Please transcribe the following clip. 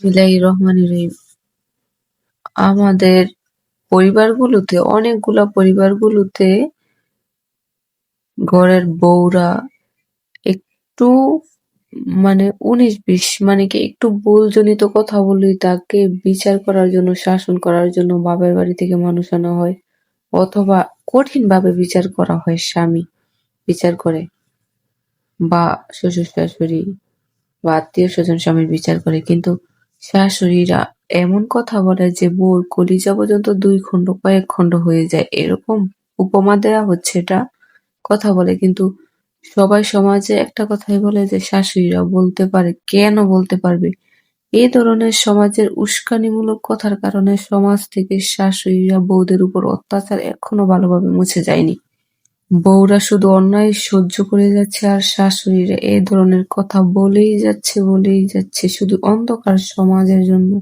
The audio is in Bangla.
বিসমিল্লাহির রহমানির রহিম। আমাদের পরিবারগুলোতে ঘরের বউরা একটু ১৯-২০ কি একটু ভুলজনিত কথা বললেই তাকে বিচার করার জন্য, শাসন করার জন্য বাপের বাড়ি থেকে মানুষ আনা হয়, অথবা কঠিনভাবে বিচার করা হয়। স্বামী বিচার করে বা শ্বশুর-শাশুড়ি বা আত্মীয়-স্বজন স্বামীর বিচার করে। কিন্তু শাশুড়িরা এমন কথা বলে যে বউর কলিজা পর্যন্ত ২ খণ্ড, কয়েক খণ্ড হয়ে যায়। এরকম উপমা দেয়া হচ্ছে এটা কথা বলে। কিন্তু সবাই সমাজে একটা কথাই বলে যে শাশুড়িরা বলতে পারে। কেন বলতে পারবে? এ ধরনের সমাজের উস্কানিমূলক কথার কারণে সমাজ থেকে শাশুড়িরা বউদের উপর অত্যাচার এখনো ভালোভাবে মুছে যায়নি। বউরা শুধু অন্যায় সহ্য করে যাচ্ছে আর শাশুড়িরা এ ধরনের কথা বলেই যাচ্ছে শুধু অন্ধকার সমাজের জন্য।